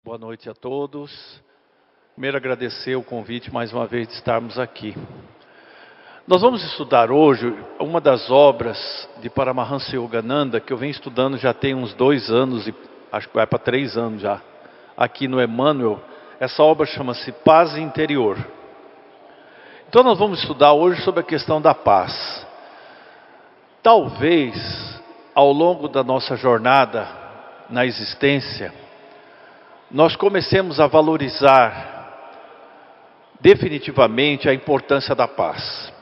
Boa noite a todos. Primeiro agradecer o convite mais uma vez de estarmos aqui. Nós vamos estudar hoje uma das obras de Paramahansa Yogananda que eu venho estudando já tem uns 2 anos, e acho que vai para 3 anos já, aqui no Emmanuel. Essa obra chama-se Paz Interior. Então nós vamos estudar hoje sobre a questão da paz. Talvez, ao longo da nossa jornada na existência, nós comecemos a valorizar definitivamente a importância da paz.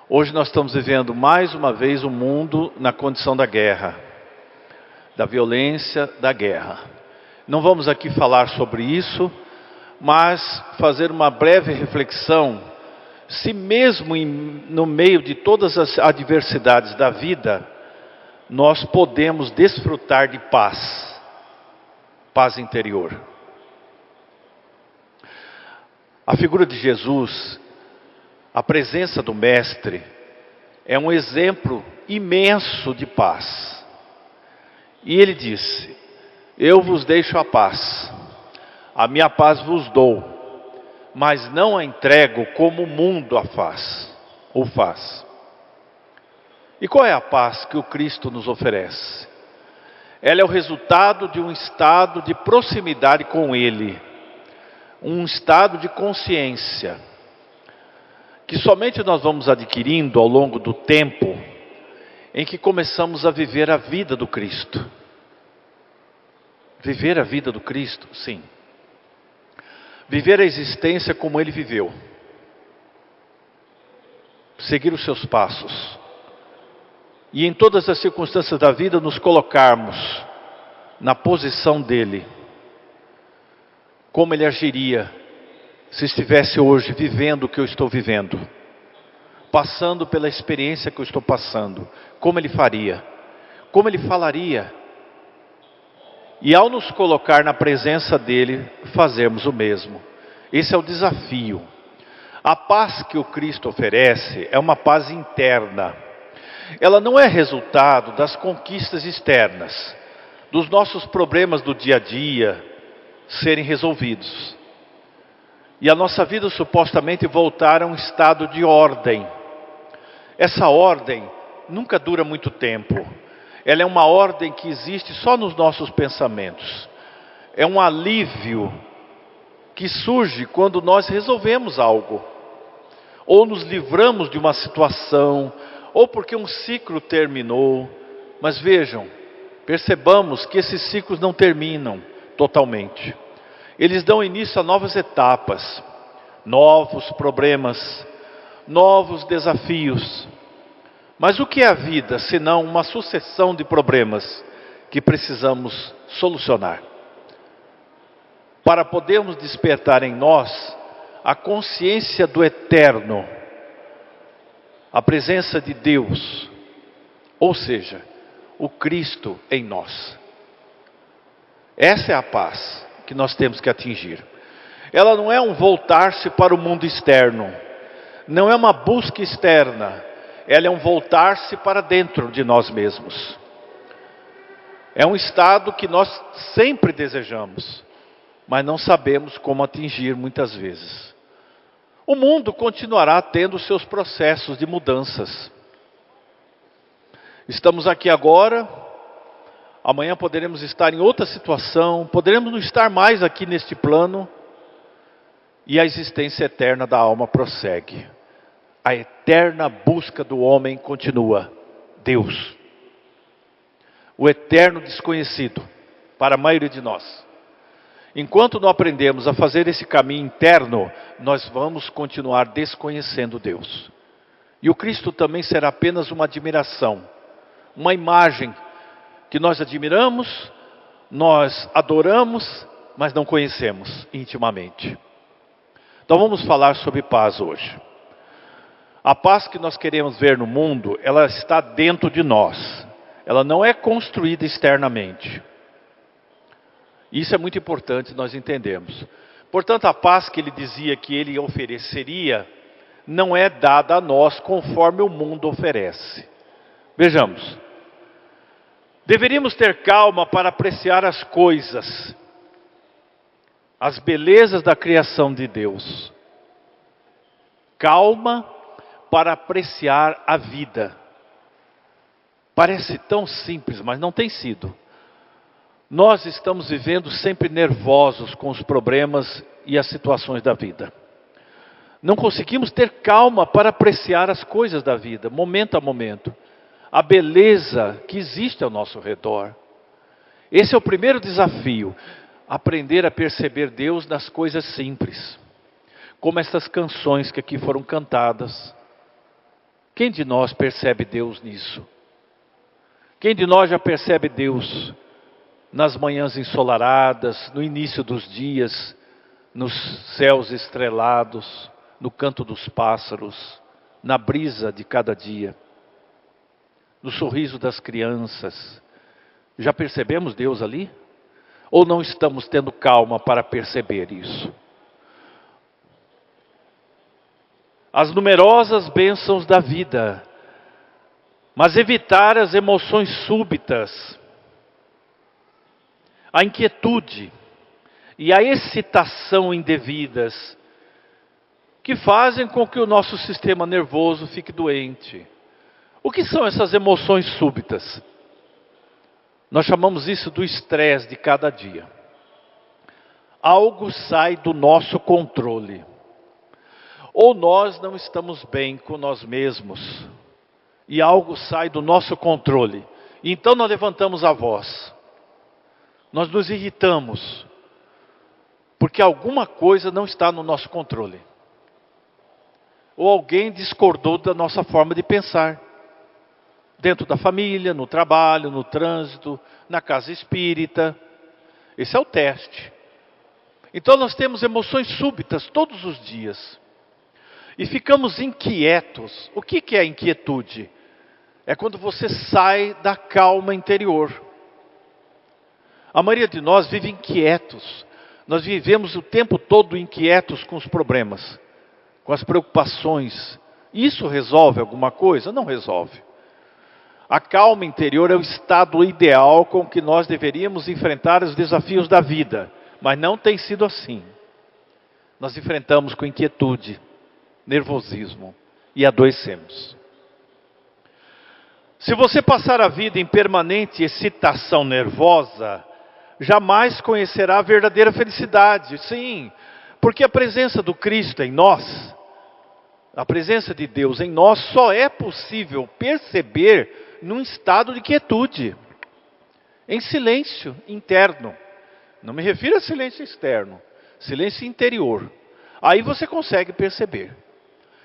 Hoje nós estamos vivendo mais uma vez um mundo na condição da guerra, da violência, da guerra. Não vamos aqui falar sobre isso, mas fazer uma breve reflexão, se mesmo no meio de todas as adversidades da vida, nós podemos desfrutar de paz. Paz interior. A figura de Jesus, a presença do Mestre, é um exemplo imenso de paz. E ele disse: eu vos deixo a paz, a minha paz vos dou, mas não a entrego como o mundo a faz, ou faz. E qual é a paz que o Cristo nos oferece? Ela é o resultado de um estado de proximidade com Ele, um estado de consciência, que somente nós vamos adquirindo ao longo do tempo, em que começamos a viver a vida do Cristo. Viver a vida do Cristo, sim. Viver a existência como Ele viveu. Seguir os seus passos. E em todas as circunstâncias da vida nos colocarmos na posição dele. Como ele agiria se estivesse hoje vivendo o que eu estou vivendo. Passando pela experiência que eu estou passando. Como ele faria? Como ele falaria? E ao nos colocar na presença dele, fazermos o mesmo. Esse é o desafio. A paz que o Cristo oferece é uma paz interna. Ela não é resultado das conquistas externas, dos nossos problemas do dia a dia serem resolvidos. E a nossa vida supostamente voltar a um estado de ordem. Essa ordem nunca dura muito tempo. Ela é uma ordem que existe só nos nossos pensamentos. É um alívio que surge quando nós resolvemos algo. Ou nos livramos de uma situação, ou porque um ciclo terminou. Mas vejam, percebamos que esses ciclos não terminam totalmente. Eles dão início a novas etapas, novos problemas, novos desafios. Mas o que é a vida, senão uma sucessão de problemas que precisamos solucionar? Para podermos despertar em nós a consciência do eterno, a presença de Deus, ou seja, o Cristo em nós. Essa é a paz que nós temos que atingir. Ela não é um voltar-se para o mundo externo, não é uma busca externa, ela é um voltar-se para dentro de nós mesmos. É um estado que nós sempre desejamos, mas não sabemos como atingir muitas vezes. O mundo continuará tendo seus processos de mudanças. Estamos aqui agora, amanhã poderemos estar em outra situação, poderemos não estar mais aqui neste plano, e a existência eterna da alma prossegue. A eterna busca do homem continua, Deus. O eterno desconhecido para a maioria de nós. Enquanto não aprendemos a fazer esse caminho interno, nós vamos continuar desconhecendo Deus. E o Cristo também será apenas uma admiração, uma imagem que nós admiramos, nós adoramos, mas não conhecemos intimamente. Então vamos falar sobre paz hoje. A paz que nós queremos ver no mundo, ela está dentro de nós. Ela não é construída externamente. Isso é muito importante nós entendermos. Portanto, a paz que ele dizia que ele ofereceria, não é dada a nós conforme o mundo oferece. Vejamos. Deveríamos ter calma para apreciar as coisas as belezas da criação de Deus. Calma para apreciar a vida. Parece tão simples, mas não tem sido. Nós estamos vivendo sempre nervosos com os problemas e as situações da vida. Não conseguimos ter calma para apreciar as coisas da vida, momento a momento. A beleza que existe ao nosso redor. Esse é o primeiro desafio. Aprender a perceber Deus nas coisas simples. Como essas canções que aqui foram cantadas. Quem de nós percebe Deus nisso? Quem de nós já percebe Deus nas manhãs ensolaradas, no início dos dias, nos céus estrelados, no canto dos pássaros, na brisa de cada dia, no sorriso das crianças? Já percebemos Deus ali? Ou não estamos tendo calma para perceber isso? As numerosas bênçãos da vida, mas evitar as emoções súbitas, a inquietude e a excitação indevidas, que fazem com que o nosso sistema nervoso fique doente. O que são essas emoções súbitas? Nós chamamos isso do estresse de cada dia. Algo sai do nosso controle. Ou nós não estamos bem com nós mesmos. E algo sai do nosso controle. E então nós levantamos a voz. Nós nos irritamos. Porque alguma coisa não está no nosso controle. Ou alguém discordou da nossa forma de pensar. Dentro da família, no trabalho, no trânsito, na casa espírita. Esse é o teste. Então nós temos emoções súbitas todos os dias. E ficamos inquietos. O que é inquietude? É quando você sai da calma interior. A maioria de nós vive inquietos. Nós vivemos o tempo todo inquietos com os problemas, com as preocupações. Isso resolve alguma coisa? Não resolve. A calma interior é o estado ideal com que nós deveríamos enfrentar os desafios da vida. Mas não tem sido assim. Nós enfrentamos com inquietude, nervosismo e adoecemos. Se você passar a vida em permanente excitação nervosa, jamais conhecerá a verdadeira felicidade. Sim, porque a presença do Cristo em nós, a presença de Deus em nós, só é possível perceber num estado de quietude, em silêncio interno. Não me refiro a silêncio externo, silêncio interior. Aí você consegue perceber.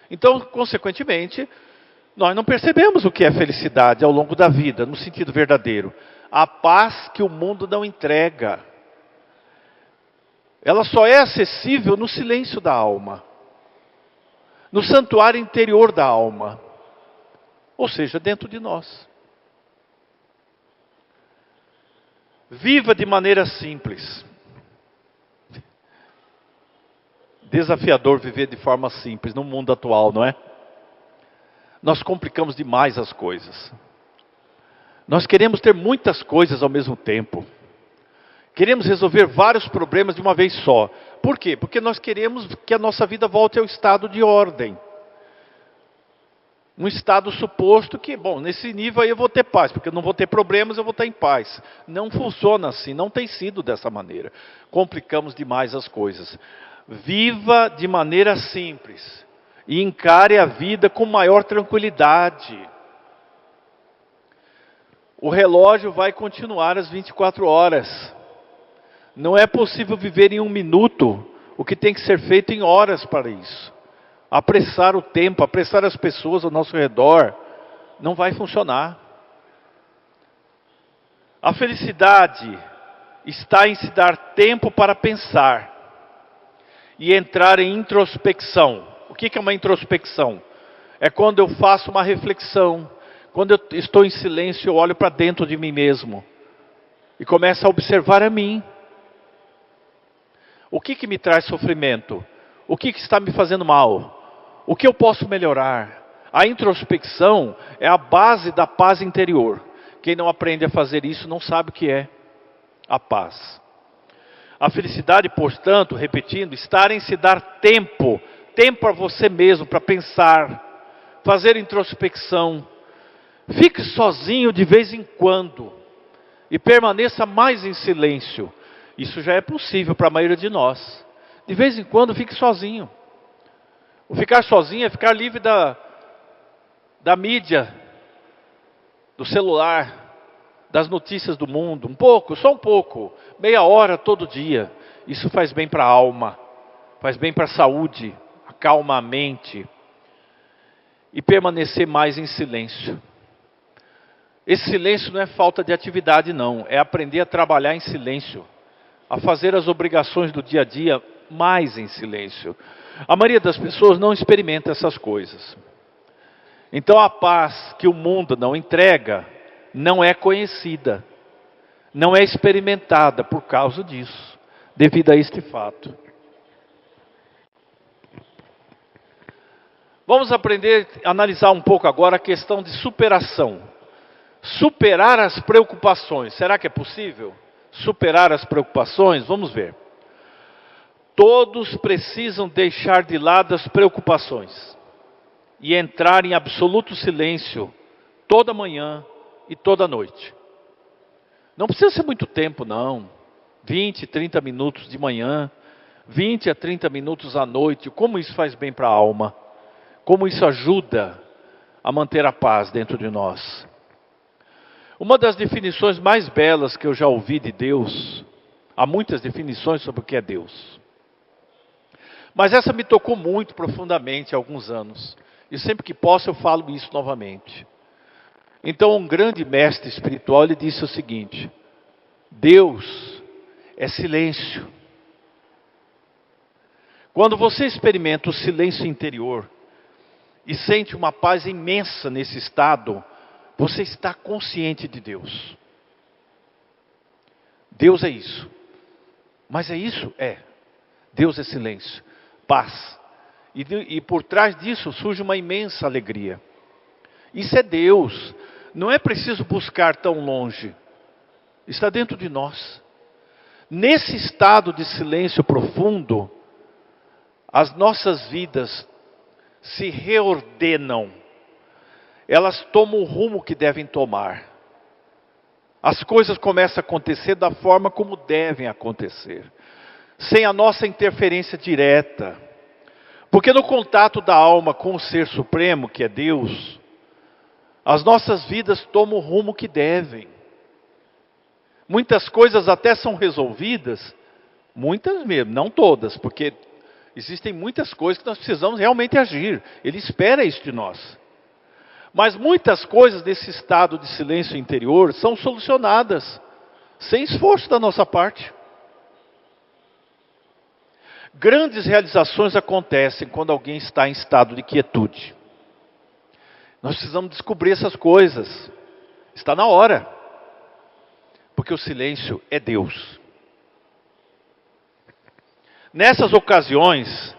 Então, consequentemente, nós não percebemos o que é felicidade ao longo da vida, no sentido verdadeiro. A paz que o mundo não entrega. Ela só é acessível no silêncio da alma. No santuário interior da alma. Ou seja, dentro de nós. Viva de maneira simples. Desafiador viver de forma simples no mundo atual, não é? Nós complicamos demais as coisas. Nós queremos ter muitas coisas ao mesmo tempo. Queremos resolver vários problemas de uma vez só. Por quê? Porque nós queremos que a nossa vida volte ao estado de ordem. Um estado suposto que, bom, nesse nível aí eu vou ter paz, porque eu não vou ter problemas, eu vou estar em paz. Não funciona assim, não tem sido dessa maneira. Complicamos demais as coisas. Viva de maneira simples e encare a vida com maior tranquilidade. O relógio vai continuar às 24 horas. Não é possível viver em um minuto o que tem que ser feito em horas para isso. Apressar o tempo, apressar as pessoas ao nosso redor, não vai funcionar. A felicidade está em se dar tempo para pensar e entrar em introspecção. O que é uma introspecção? É quando eu faço uma reflexão, quando eu estou em silêncio, eu olho para dentro de mim mesmo e começo a observar a mim. O que me traz sofrimento? O que está me fazendo mal? O que eu posso melhorar? A introspecção é a base da paz interior. Quem não aprende a fazer isso não sabe o que é a paz. A felicidade, portanto, repetindo, está em se dar tempo, tempo a você mesmo para pensar, fazer introspecção. Fique sozinho de vez em quando e permaneça mais em silêncio. Isso já é possível para a maioria de nós. De vez em quando fique sozinho. O ficar sozinho é ficar livre da mídia, do celular, das notícias do mundo. Um pouco, só um pouco. Meia hora todo dia. Isso faz bem para a alma. Faz bem para a saúde. Acalma a mente. E permanecer mais em silêncio. Esse silêncio não é falta de atividade, não. É aprender a trabalhar em silêncio. A fazer as obrigações do dia a dia mais em silêncio. A maioria das pessoas não experimenta essas coisas. Então a paz que o mundo não entrega não é conhecida, não é experimentada por causa disso, devido a este fato. Vamos aprender a analisar um pouco agora a questão de superação. Superar as preocupações, será que é possível? Superar as preocupações? Vamos ver. Todos precisam deixar de lado as preocupações e entrar em absoluto silêncio toda manhã e toda noite. Não precisa ser muito tempo, não. 20, 30 minutos de manhã, 20 a 30 minutos à noite. Como isso faz bem para a alma? Como isso ajuda a manter a paz dentro de nós? Uma das definições mais belas que eu já ouvi de Deus, há muitas definições sobre o que é Deus. Mas essa me tocou muito profundamente há alguns anos. E sempre que posso eu falo isso novamente. Então um grande mestre espiritual ele disse o seguinte: Deus é silêncio. Quando você experimenta o silêncio interior e sente uma paz imensa nesse estado, você está consciente de Deus. Deus é isso. Mas é isso? É. Deus é silêncio, paz. E por trás disso surge uma imensa alegria. Isso é Deus. Não é preciso buscar tão longe. Está dentro de nós. Nesse estado de silêncio profundo, as nossas vidas se reordenam. Elas tomam o rumo que devem tomar. As coisas começam a acontecer da forma como devem acontecer. Sem a nossa interferência direta. Porque no contato da alma com o Ser Supremo, que é Deus, as nossas vidas tomam o rumo que devem. Muitas coisas até são resolvidas, muitas mesmo, não todas, porque existem muitas coisas que nós precisamos realmente agir. Ele espera isso de nós. Mas muitas coisas desse estado de silêncio interior são solucionadas, sem esforço da nossa parte. Grandes realizações acontecem quando alguém está em estado de quietude. Nós precisamos descobrir essas coisas. Está na hora. Porque o silêncio é Deus. Nessas ocasiões,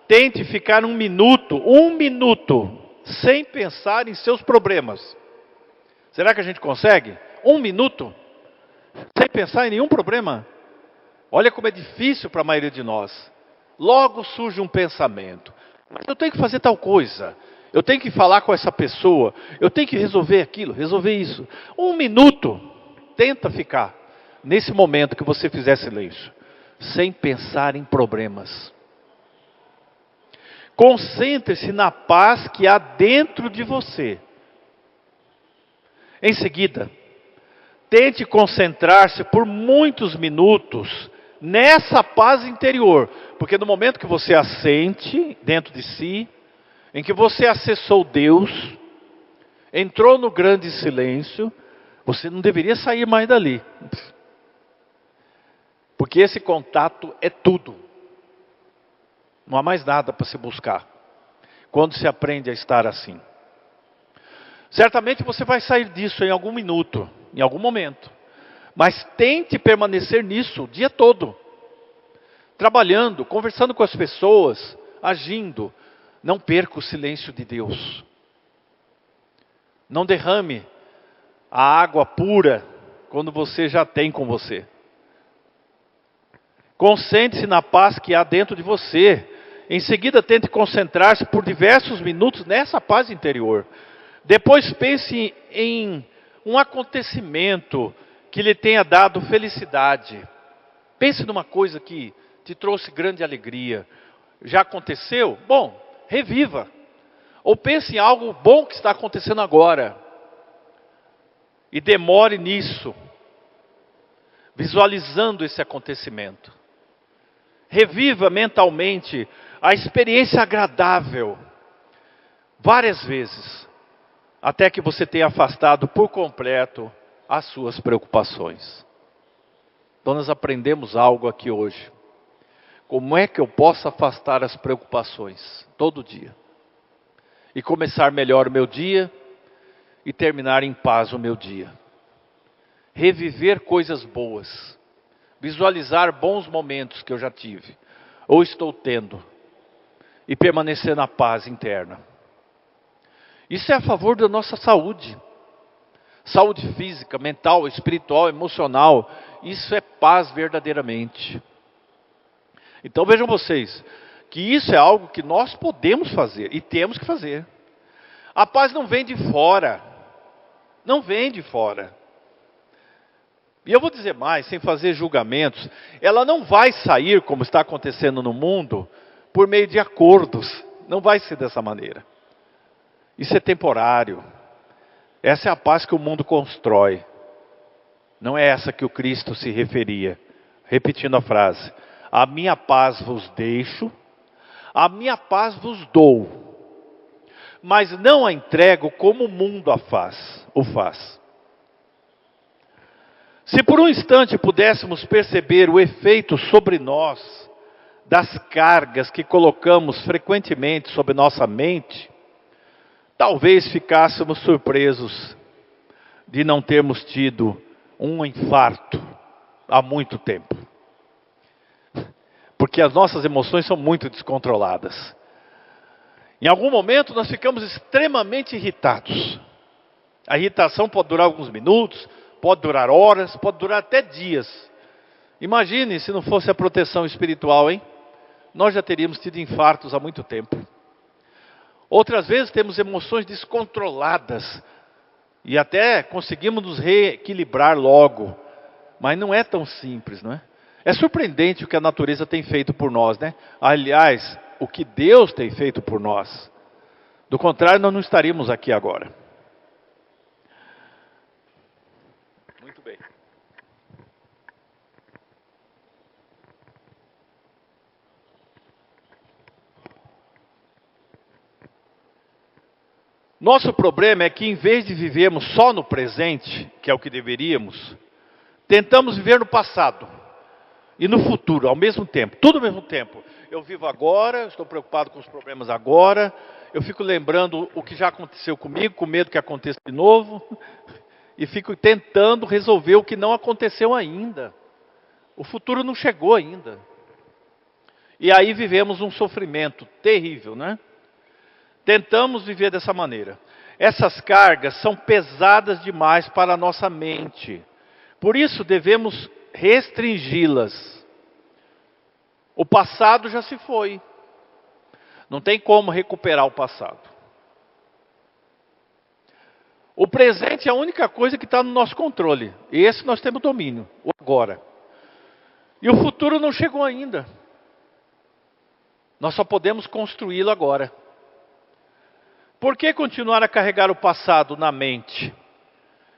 tente ficar um minuto, sem pensar em seus problemas. Será que a gente consegue? 1 minuto, sem pensar em nenhum problema? Olha como é difícil para a maioria de nós. Logo surge um pensamento. Mas eu tenho que fazer tal coisa. Eu tenho que falar com essa pessoa. Eu tenho que resolver aquilo, resolver isso. 1 minuto. Tenta ficar nesse momento que você fizer silêncio. Sem pensar em problemas. Concentre-se na paz que há dentro de você. Em seguida, tente concentrar-se por muitos minutos nessa paz interior. Porque no momento que você a sente dentro de si, em que você acessou Deus, entrou no grande silêncio, você não deveria sair mais dali. Porque esse contato é tudo. Não há mais nada para se buscar. Quando se aprende a estar assim. Certamente você vai sair disso em algum minuto, em algum momento. Mas tente permanecer nisso o dia todo. Trabalhando, conversando com as pessoas, agindo. Não perca o silêncio de Deus. Não derrame a água pura quando você já tem com você. Concentre-se na paz que há dentro de você. Em seguida, tente concentrar-se por diversos minutos nessa paz interior. Depois pense em um acontecimento que lhe tenha dado felicidade. Pense numa coisa que te trouxe grande alegria. Já aconteceu? Bom, reviva. Ou pense em algo bom que está acontecendo agora. E demore nisso, visualizando esse acontecimento. Reviva mentalmente a experiência agradável, várias vezes, até que você tenha afastado por completo as suas preocupações. Então nós aprendemos algo aqui hoje. Como é que eu posso afastar as preocupações todo dia? E começar melhor o meu dia e terminar em paz o meu dia. Reviver coisas boas. Visualizar bons momentos que eu já tive ou estou tendo. E permanecer na paz interna. Isso é a favor da nossa saúde. Saúde física, mental, espiritual, emocional. Isso é paz verdadeiramente. Então vejam vocês, que isso é algo que nós podemos fazer e temos que fazer. A paz não vem de fora. Não vem de fora. E eu vou dizer mais, sem fazer julgamentos, ela não vai sair, como está acontecendo no mundo, por meio de acordos. Não vai ser dessa maneira. Isso é temporário. Essa é a paz que o mundo constrói. Não é essa que o Cristo se referia. Repetindo a frase. A minha paz vos deixo, a minha paz vos dou. Mas não a entrego como o mundo o faz. Se por um instante pudéssemos perceber o efeito sobre nós das cargas que colocamos frequentemente sobre nossa mente, talvez ficássemos surpresos de não termos tido um infarto há muito tempo. Porque as nossas emoções são muito descontroladas. Em algum momento nós ficamos extremamente irritados. A irritação pode durar alguns minutos, pode durar horas, pode durar até dias. Imagine se não fosse a proteção espiritual, hein? Nós já teríamos tido infartos há muito tempo. Outras vezes temos emoções descontroladas e até conseguimos nos reequilibrar logo. Mas não é tão simples, não é? É surpreendente o que a natureza tem feito por nós, né? Aliás, o que Deus tem feito por nós. Do contrário, nós não estaríamos aqui agora. Muito bem. Nosso problema é que em vez de vivermos só no presente, que é o que deveríamos, tentamos viver no passado. E no futuro, ao mesmo tempo, tudo ao mesmo tempo. Eu vivo agora, estou preocupado com os problemas agora, eu fico lembrando o que já aconteceu comigo, com medo que aconteça de novo, e fico tentando resolver o que não aconteceu ainda. O futuro não chegou ainda. E aí vivemos um sofrimento terrível, né? Tentamos viver dessa maneira. Essas cargas são pesadas demais para a nossa mente. Por isso devemos restringi-las. O passado já se foi. Não tem como recuperar o passado. O presente é a única coisa que está no nosso controle. Esse nós temos domínio, o agora. E o futuro não chegou ainda. Nós só podemos construí-lo agora. Por que continuar a carregar o passado na mente?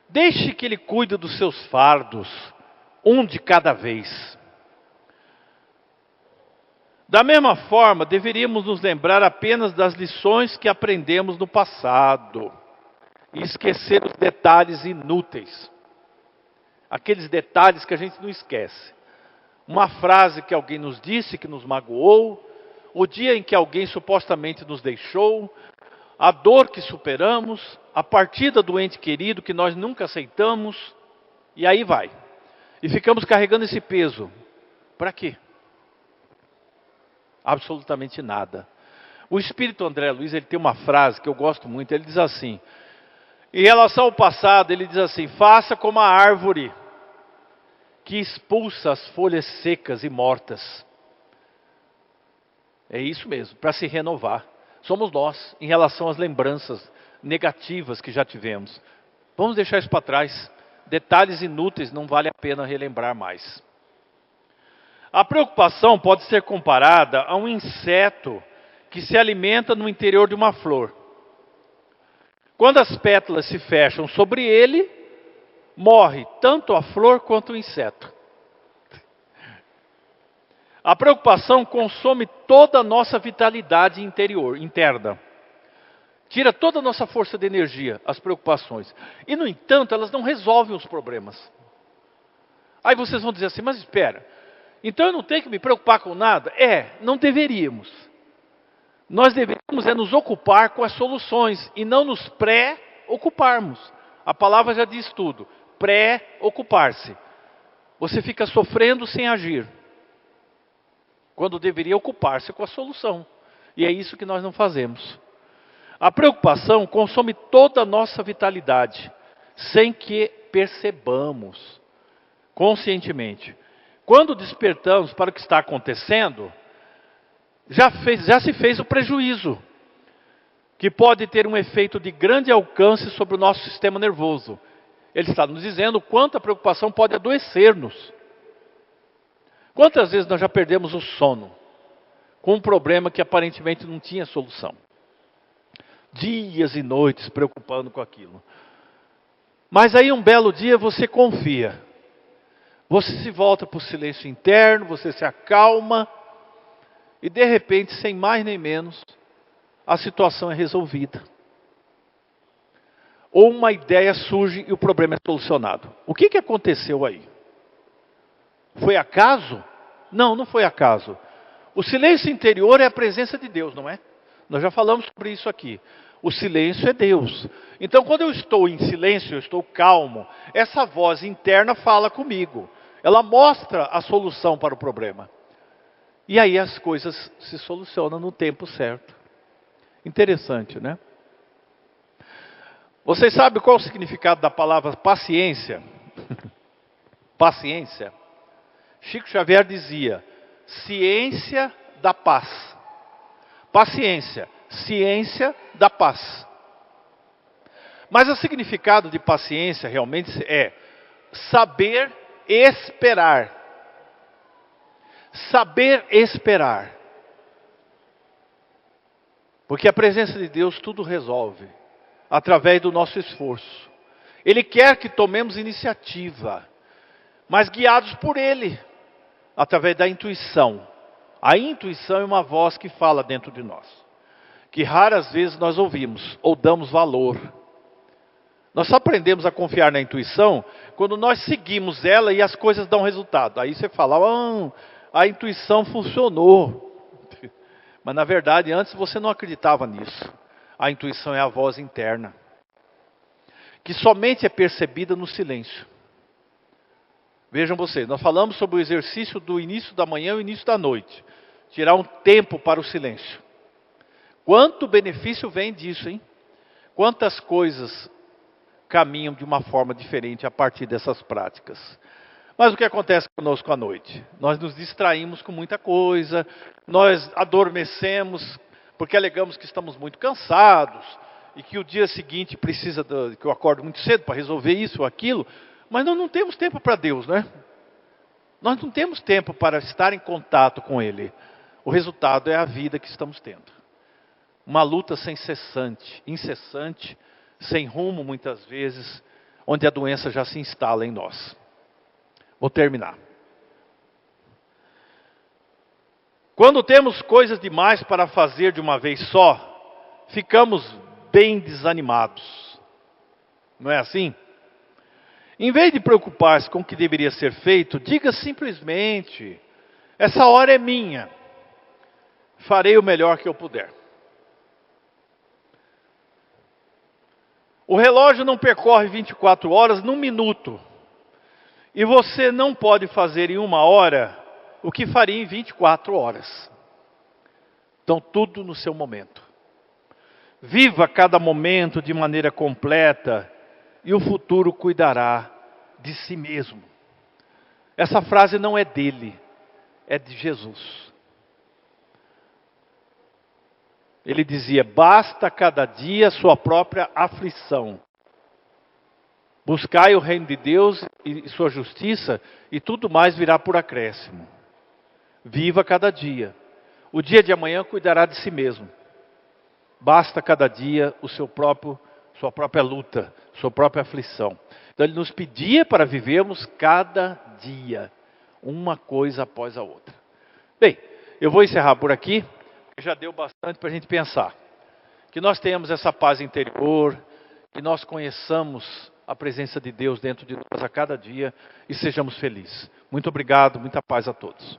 Deixe que ele cuide dos seus fardos, um de cada vez. Da mesma forma, deveríamos nos lembrar apenas das lições que aprendemos no passado e esquecer os detalhes inúteis. Aqueles detalhes que a gente não esquece. Uma frase que alguém nos disse que nos magoou, o dia em que alguém supostamente nos deixou, a dor que superamos, a partida do ente querido que nós nunca aceitamos, e aí vai. E ficamos carregando esse peso. Para quê? Absolutamente nada. O espírito André Luiz, ele tem uma frase que eu gosto muito, ele diz assim, em relação ao passado, ele diz assim, faça como a árvore que expulsa as folhas secas e mortas. É isso mesmo, para se renovar. Somos nós, em relação às lembranças negativas que já tivemos. Vamos deixar isso para trás. Detalhes inúteis não vale a pena relembrar mais. A preocupação pode ser comparada a um inseto que se alimenta no interior de uma flor. Quando as pétalas se fecham sobre ele, morre tanto a flor quanto o inseto. A preocupação consome toda a nossa vitalidade interna. Tira toda a nossa força de energia, as preocupações. E, no entanto, elas não resolvem os problemas. Aí vocês vão dizer assim, mas espera, então eu não tenho que me preocupar com nada? Não deveríamos. Nós deveríamos nos ocupar com as soluções e não nos pré-ocuparmos. A palavra já diz tudo, pré-ocupar-se. Você fica sofrendo sem agir, quando deveria ocupar-se com a solução. E é isso que nós não fazemos. A preocupação consome toda a nossa vitalidade, sem que percebamos conscientemente. Quando despertamos para o que está acontecendo, já se fez o prejuízo, que pode ter um efeito de grande alcance sobre o nosso sistema nervoso. Ele está nos dizendo o quanto a preocupação pode adoecer-nos. Quantas vezes nós já perdemos o sono com um problema que aparentemente não tinha solução? Dias e noites preocupando com aquilo. Mas aí um belo dia você confia. Você se volta para o silêncio interno, você se acalma e de repente, sem mais nem menos, a situação é resolvida. Ou uma ideia surge e o problema é solucionado. O que aconteceu aí? Foi acaso? Não, não foi acaso. O silêncio interior é a presença de Deus, não é? Nós já falamos sobre isso aqui. O silêncio é Deus. Então, quando eu estou em silêncio, eu estou calmo, essa voz interna fala comigo. Ela mostra a solução para o problema. E aí as coisas se solucionam no tempo certo. Interessante, né? Vocês sabem qual é o significado da palavra paciência? Paciência. Chico Xavier dizia, ciência da paz. Paciência, ciência da paz. Mas o significado de paciência realmente é saber esperar. Saber esperar. Porque a presença de Deus tudo resolve, através do nosso esforço. Ele quer que tomemos iniciativa, mas guiados por Ele, através da intuição. A intuição é uma voz que fala dentro de nós, que raras vezes nós ouvimos ou damos valor. Nós só aprendemos a confiar na intuição quando nós seguimos ela e as coisas dão resultado. Aí você fala, a intuição funcionou. Mas na verdade, antes você não acreditava nisso. A intuição é a voz interna, que somente é percebida no silêncio. Vejam vocês, nós falamos sobre o exercício do início da manhã e o início da noite. Tirar um tempo para o silêncio. Quanto benefício vem disso, hein? Quantas coisas caminham de uma forma diferente a partir dessas práticas. Mas o que acontece conosco à noite? Nós nos distraímos com muita coisa, nós adormecemos porque alegamos que estamos muito cansados e que o dia seguinte precisa que eu acordo muito cedo para resolver isso ou aquilo, mas nós não temos tempo para Deus, né? Nós não temos tempo para estar em contato com Ele. O resultado é a vida que estamos tendo. Uma luta sem incessante, sem rumo muitas vezes, onde a doença já se instala em nós. Vou terminar. Quando temos coisas demais para fazer de uma vez só, ficamos bem desanimados. Não é assim? Em vez de preocupar-se com o que deveria ser feito, diga simplesmente, essa hora é minha, farei o melhor que eu puder. O relógio não percorre 24 horas num minuto. E você não pode fazer em 1 hora o que faria em 24 horas. Então tudo no seu momento. Viva cada momento de maneira completa e o futuro cuidará de si mesmo. Essa frase não é dele, é de Jesus. Ele dizia: basta cada dia sua própria aflição. Buscai o reino de Deus e sua justiça, e tudo mais virá por acréscimo. Viva cada dia. O dia de amanhã cuidará de si mesmo. Basta cada dia sua própria luta, sua própria aflição. Então ele nos pedia para vivermos cada dia, uma coisa após a outra. Bem, eu vou encerrar por aqui, já deu bastante para a gente pensar. Que nós tenhamos essa paz interior, que nós conheçamos a presença de Deus dentro de nós a cada dia e sejamos felizes. Muito obrigado, muita paz a todos.